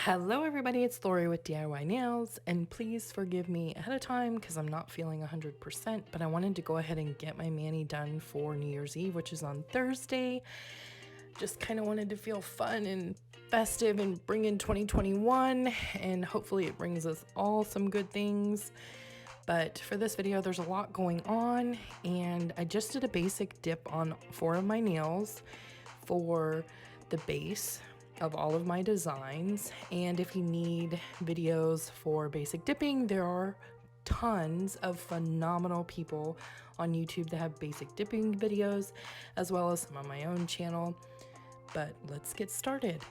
Hello everybody, it's Lori with DIY Nails, and please forgive me ahead of time because I'm not feeling 100%, but I wanted to go ahead and get my mani done for New Year's Eve, which is on Thursday. Just kind of wanted to feel fun and festive and bring in 2021, and hopefully it brings us all some good things. But for this video, there's a lot going on, and I just did a basic dip on 4 of my nails for the base of all of my designs. And if you need videos for basic dipping, there are tons of phenomenal people on YouTube that have basic dipping videos, as well as some on my own channel. But let's get started.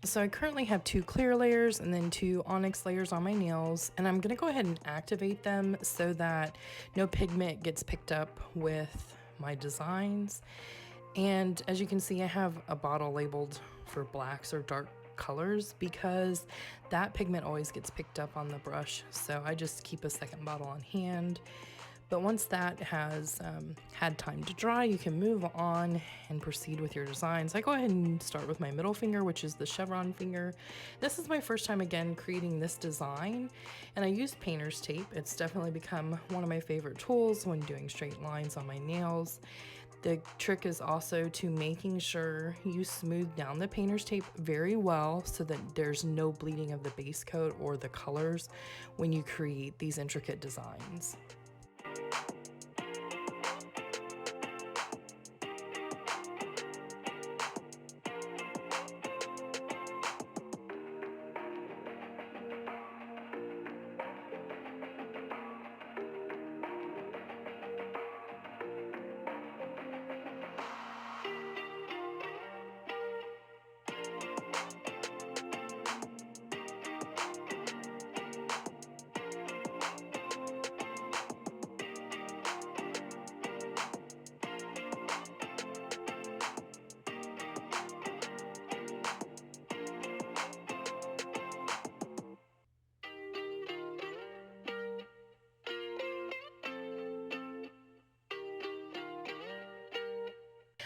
So I currently have 2 clear layers and then 2 onyx layers on my nails, and I'm gonna go ahead and activate them so that no pigment gets picked up with my designs. And as you can see, I have a bottle labeled for blacks or dark colors because that pigment always gets picked up on the brush. So I just keep a second bottle on hand. But once that has had time to dry, you can move on and proceed with your designs. I go ahead and start with my middle finger, which is the chevron finger. This is my first time again creating this design, and I used painter's tape. It's definitely become one of my favorite tools when doing straight lines on my nails. The trick is also to making sure you smooth down the painter's tape very well so that there's no bleeding of the base coat or the colors when you create these intricate designs.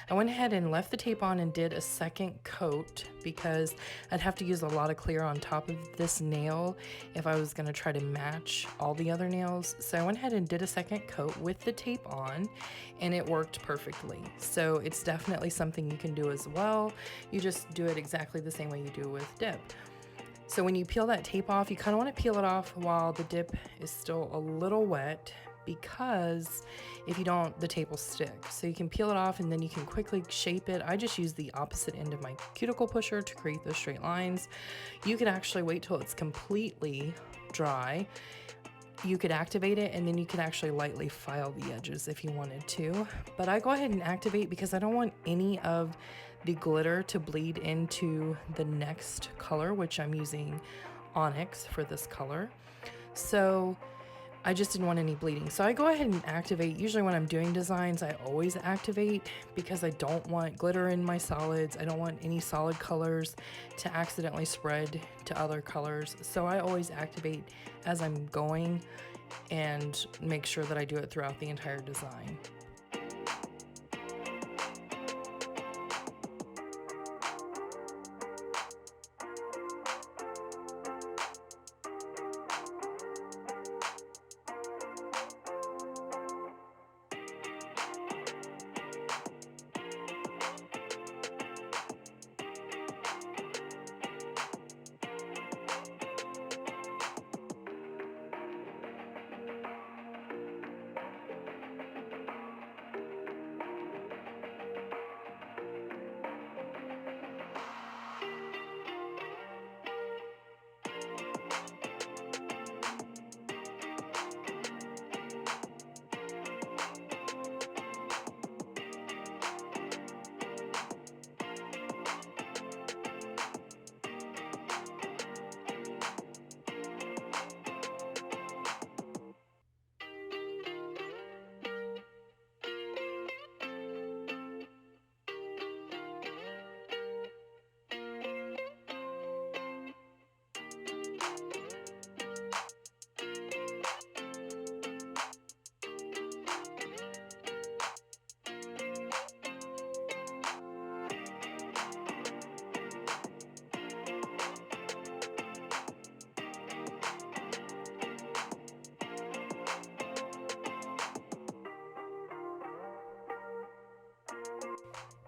I went ahead and left the tape on and did a second coat because I'd have to use a lot of clear on top of this nail if I was going to try to match all the other nails. So I went ahead and did a second coat with the tape on, and it worked perfectly. So it's definitely something you can do as well. You just do it exactly the same way you do with dip. So when you peel that tape off, you kind of want to peel it off while the dip is still a little wet, because if you don't, the tape will stick. So you can peel it off and then you can quickly shape it. I just use the opposite end of my cuticle pusher to create those straight lines. You could actually wait till it's completely dry. You could activate it and then you can actually lightly file the edges if you wanted to. But I go ahead and activate because I don't want any of the glitter to bleed into the next color, which I'm using onyx for this color. So I just didn't want any bleeding. So I go ahead and activate. Usually when I'm doing designs, I always activate because I don't want glitter in my solids. I don't want any solid colors to accidentally spread to other colors. So I always activate as I'm going and make sure that I do it throughout the entire design.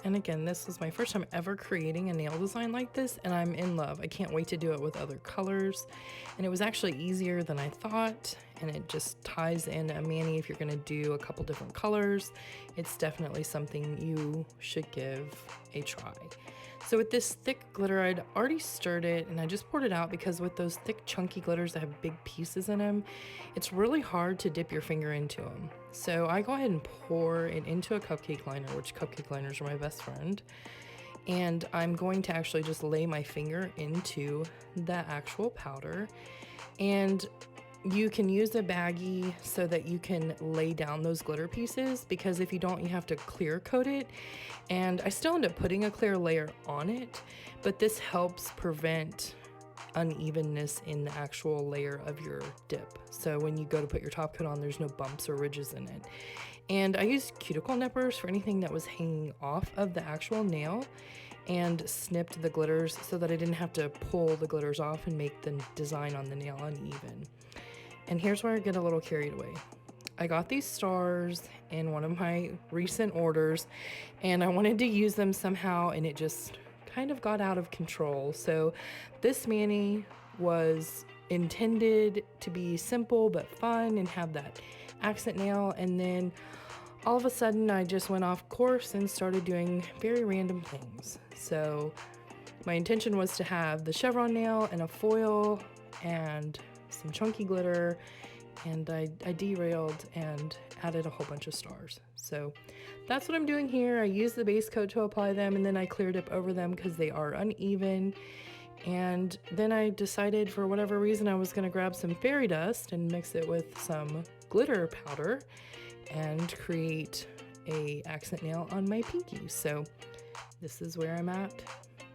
And again, this was my first time ever creating a nail design like this, and I'm in love. I can't wait to do it with other colors. And it was actually easier than I thought, and it just ties in a mani if you're gonna do a couple different colors. It's definitely something you should give a try. So with this thick glitter, I'd already stirred it and I just poured it out because with those thick chunky glitters that have big pieces in them, it's really hard to dip your finger into them. So I go ahead and pour it into a cupcake liner, which cupcake liners are my best friend. And I'm going to actually just lay my finger into the actual powder. And you can use a baggie so that you can lay down those glitter pieces, because if you don't, you have to clear coat it. And I still end up putting a clear layer on it, but this helps prevent unevenness in the actual layer of your dip. So when you go to put your top coat on, there's no bumps or ridges in it. And I used cuticle nippers for anything that was hanging off of the actual nail, and snipped the glitters so that I didn't have to pull the glitters off and make the design on the nail uneven. And here's where I get a little carried away. I got these stars in one of my recent orders and I wanted to use them somehow, and it just kind of got out of control. So this mani was intended to be simple but fun and have that accent nail, and then all of a sudden I just went off course and started doing very random things. So my intention was to have the chevron nail and a foil and some chunky glitter, and I derailed and added a whole bunch of stars. So that's what I'm doing here. I used the base coat to apply them, and then I clear dip over them because they are uneven. And then I decided, for whatever reason, I was going to grab some fairy dust and mix it with some glitter powder and create a accent nail on my pinky. So this is where I'm at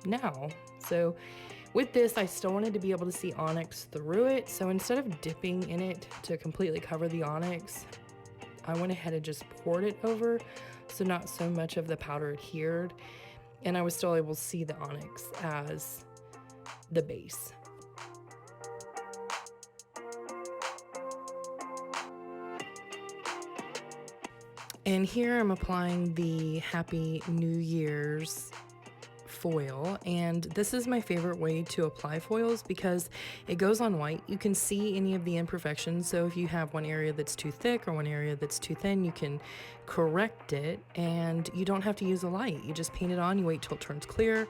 now. So with this, I still wanted to be able to see onyx through it. So instead of dipping in it to completely cover the onyx, I went ahead and just poured it over, so not so much of the powder adhered, and I was still able to see the onyx as the base. And here I'm applying the Happy New Year's foil, and this is my favorite way to apply foils because it goes on white. You can see any of the imperfections, so if you have one area that's too thick or one area that's too thin, you can correct it, and you don't have to use a light. You just paint it on, you wait till it turns clear,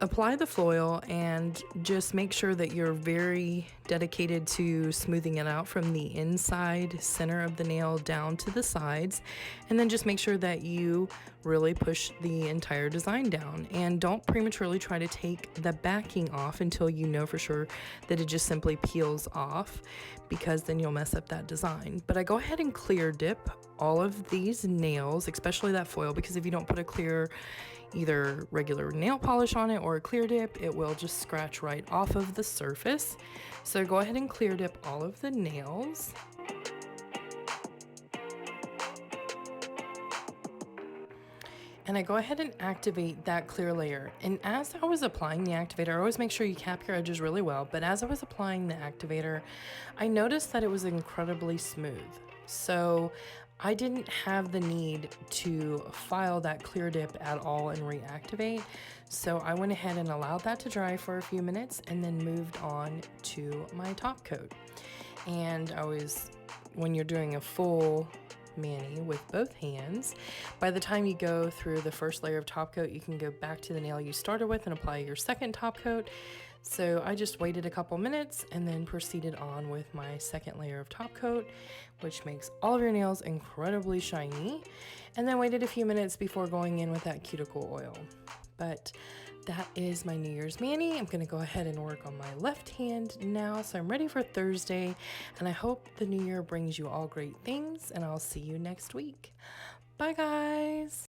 apply the foil, and just make sure that you're very dedicated to smoothing it out from the inside center of the nail down to the sides, and then just make sure that you really push the entire design down, and don't prematurely try to take the backing off until you know for sure that it just simply peels off, because then you'll mess up that design. But I go ahead and clear dip all of these nails, especially that foil, because if you don't put a clear either regular nail polish on it or a clear dip, it will just scratch right off of the surface. So go ahead and clear dip all of the nails. And I go ahead and activate that clear layer. And as I was applying the activator, I always make sure you cap your edges really well, but as I was applying the activator, I noticed that it was incredibly smooth. So I didn't have the need to file that clear dip at all and reactivate. So I went ahead and allowed that to dry for a few minutes and then moved on to my top coat. And when you're doing a full mani with both hands, by the time you go through the first layer of top coat, you can go back to the nail you started with and apply your second top coat. So I just waited a couple minutes and then proceeded on with my second layer of top coat, which makes all of your nails incredibly shiny, and then waited a few minutes before going in with that cuticle oil. But that is my New Year's mani. I'm gonna go ahead and work on my left hand now, so I'm ready for Thursday, and I hope the new year brings you all great things, and I'll see you next week. Bye guys.